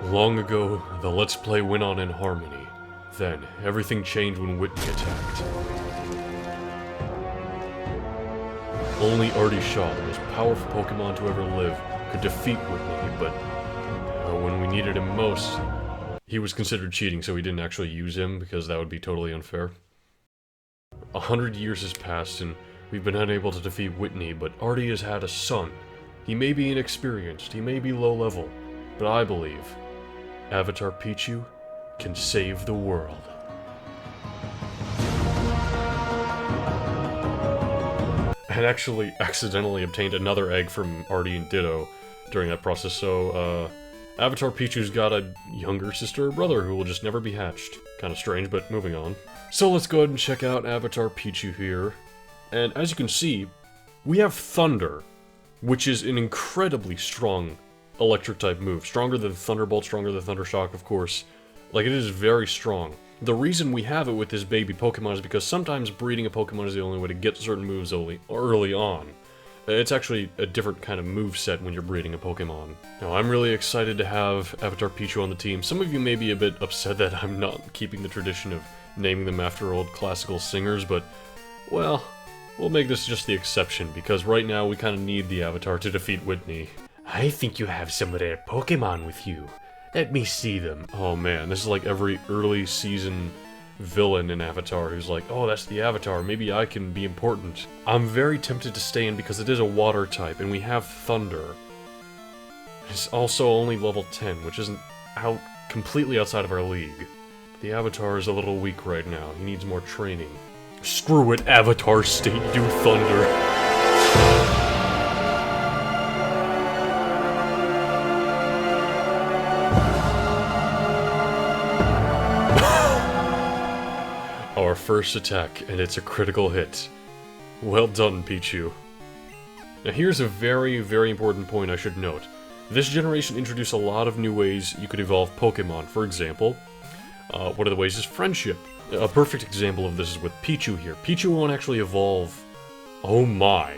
Long ago, the Let's Play went on in harmony. Then, everything changed when Whitney attacked. Only Artie Shaw, the most powerful Pokemon to ever live, could defeat Whitney, but when we needed him most, he was considered cheating, so we didn't actually use him, because that would be totally unfair. 100 years has passed, and we've been unable to defeat Whitney, but Artie has had a son. He may be inexperienced, he may be low level, but I believe Avatar Pichu can save the world. And actually accidentally obtained another egg from Artie and Ditto during that process, so, Avatar Pichu's got a younger sister or brother who will just never be hatched. Kinda strange, but moving on. So let's go ahead and check out Avatar Pichu here. And as you can see, we have Thunder, which is an incredibly strong electric-type move. Stronger than Thunderbolt, stronger than Thundershock, of course. Like, it is very strong. The reason we have it with this baby Pokemon is because sometimes breeding a Pokemon is the only way to get certain moves early on. It's actually a different kind of move set when you're breeding a Pokemon. Now, I'm really excited to have Avatar Pichu on the team. Some of you may be a bit upset that I'm not keeping the tradition of naming them after old classical singers, but, well, we'll make this just the exception, because right now we kind of need the Avatar to defeat Whitney. I think you have some of their Pokemon with you. Let me see them. Oh man, this is like every early season villain in Avatar who's like, oh, that's the Avatar, maybe I can be important. I'm very tempted to stay in because it is a water type, and we have Thunder. It's also only level 10, which isn't completely outside of our league. But the Avatar is a little weak right now, he needs more training. Screw it, Avatar State, do Thunder. Our first attack, and it's a critical hit. Well done, Pichu. Now here's a very, very important point I should note. This generation introduced a lot of new ways you could evolve Pokemon. For example, one of the ways is friendship. A perfect example of this is with Pichu here. Pichu won't actually evolve... Oh my.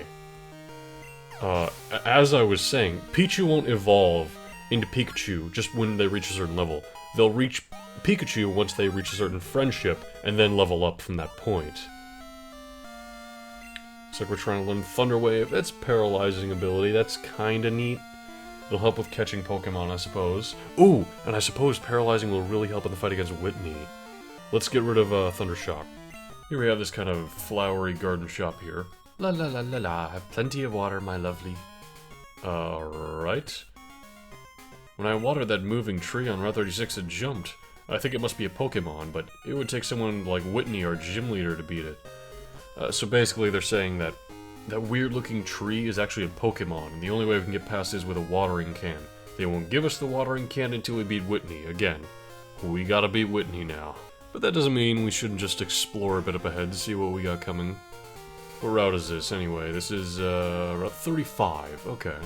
As I was saying, Pichu won't evolve into Pikachu just when they reach a certain level. They'll reach Pikachu once they reach a certain friendship, and then level up from that point. Looks like we're trying to learn Thunder Wave. That's paralyzing ability, that's kinda neat. It'll help with catching Pokemon, I suppose. Ooh, and I suppose paralyzing will really help in the fight against Whitney. Let's get rid of Thundershock. Here we have this kind of flowery garden shop here. La la la la la, have plenty of water, my lovely. Alright. When I watered that moving tree on Route 36, it jumped. I think it must be a Pokemon, but it would take someone like Whitney, our gym leader, to beat it. So basically they're saying that that weird-looking tree is actually a Pokemon, and the only way we can get past it is with a watering can. They won't give us the watering can until we beat Whitney. Again, we gotta beat Whitney now. But that doesn't mean we shouldn't just explore a bit up ahead to see what we got coming. What route is this, anyway? This is, Route 35, okay.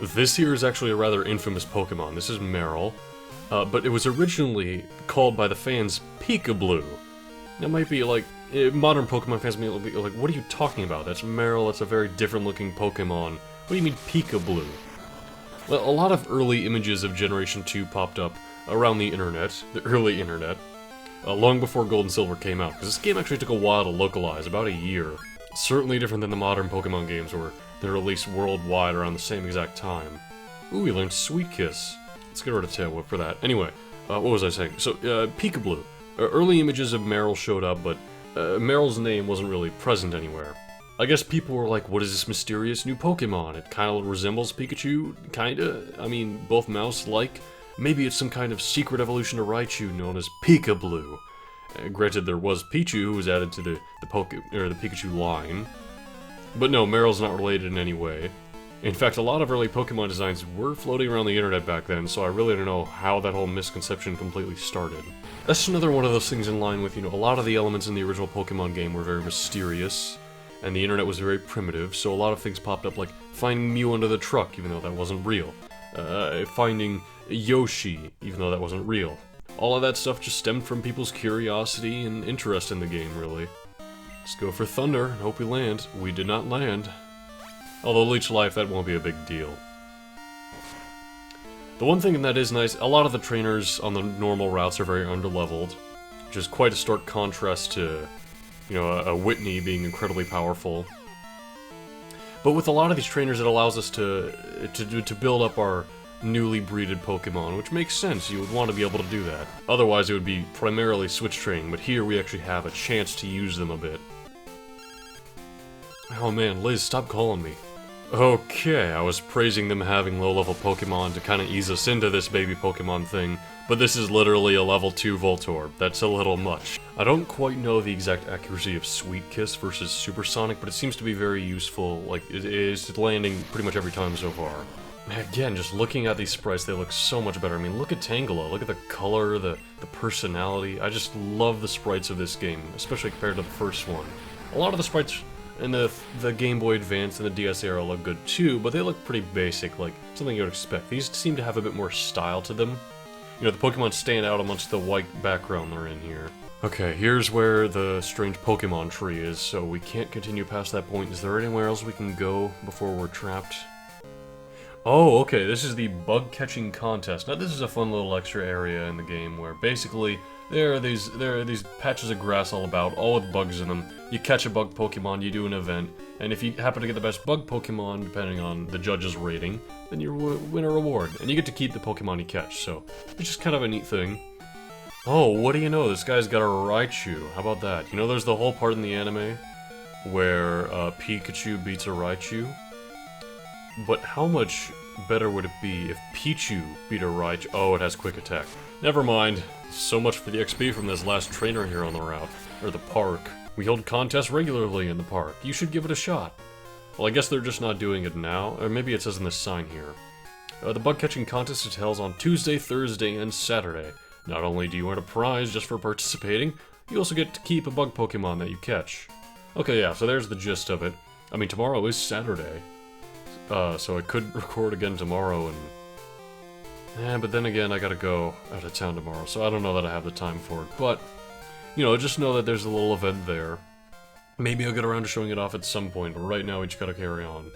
This here is actually a rather infamous Pokemon. This is Meryl. But it was originally called by the fans Peekaboo. That might be like, modern Pokemon fans may be like, what are you talking about? That's Meryl, that's a very different looking Pokemon. What do you mean Peekaboo? Well, a lot of early images of Generation 2 popped up around the internet, the early internet, long before Gold and Silver came out, because this game actually took a while to localize, about a year. Certainly different than the modern Pokemon games where they're released worldwide around the same exact time. Ooh, we learned Sweet Kiss. Let's get rid of Tail Whip for that. Anyway, what was I saying? So, Peekaboo. Early images of Meryl showed up, but Meryl's name wasn't really present anywhere. I guess people were like, what is this mysterious new Pokemon? It kinda resembles Pikachu, kinda? I mean, both mouse-like? Maybe it's some kind of secret evolution of Raichu known as Peekaboo. Granted, there was Pichu, who was added to the Pikachu line. But no, Meryl's not related in any way. In fact, a lot of early Pokemon designs were floating around the internet back then, so I really don't know how that whole misconception completely started. That's another one of those things in line with, you know, a lot of the elements in the original Pokemon game were very mysterious, and the internet was very primitive, so a lot of things popped up like finding Mew under the truck, even though that wasn't real. Finding Yoshi, even though that wasn't real. All of that stuff just stemmed from people's curiosity and interest in the game, really. Let's go for Thunder and hope we land. We did not land. Although Leech Life, that won't be a big deal. The one thing that is nice, a lot of the trainers on the normal routes are very underleveled, which is quite a stark contrast to, you know, a Whitney being incredibly powerful. But with a lot of these trainers, it allows us to build up our newly breeded Pokemon, which makes sense. You would want to be able to do that. Otherwise, it would be primarily switch training, but here we actually have a chance to use them a bit. Oh man, Liz, stop calling me. Okay, I was praising them having low-level Pokemon to kind of ease us into this baby Pokemon thing, but this is literally a level 2 Voltorb. That's a little much. I don't quite know the exact accuracy of Sweet Kiss versus Supersonic, but it seems to be very useful. Like, it is landing pretty much every time so far. Again, just looking at these sprites, they look so much better. I mean, look at Tangela, look at the color, the personality. I just love the sprites of this game, especially compared to the first one. A lot of the sprites in the Game Boy Advance and the DS era look good too, but they look pretty basic, like something you would expect. These seem to have a bit more style to them. You know, the Pokemon stand out amongst the white background they're in here. Okay, here's where the strange Pokemon tree is, so we can't continue past that point. Is there anywhere else we can go before we're trapped? Oh, okay, this is the bug catching contest. Now this is a fun little extra area in the game where basically there are these patches of grass all about, all with bugs in them. You catch a bug Pokemon, you do an event, and if you happen to get the best bug Pokemon, depending on the judge's rating, then you win a reward, and you get to keep the Pokemon you catch, so it's just kind of a neat thing. Oh, what do you know, this guy's got a Raichu. How about that? You know there's the whole part in the anime where Pikachu beats a Raichu? But how much better would it be if Pichu beat a Raichu? Oh, it has quick attack. Never mind. So much for the XP from this last trainer here on the route. Or the park. We hold contests regularly in the park. You should give it a shot. Well, I guess they're just not doing it now. Or maybe it says in this sign here. The bug catching contest is held on Tuesday, Thursday, and Saturday. Not only do you earn a prize just for participating, you also get to keep a bug Pokemon that you catch. Okay, yeah, so there's the gist of it. I mean, tomorrow is Saturday. So I could record again tomorrow and... but then again, I gotta go out of town tomorrow, so I don't know that I have the time for it. But, you know, just know that there's a little event there. Maybe I'll get around to showing it off at some point, but right now we just gotta carry on.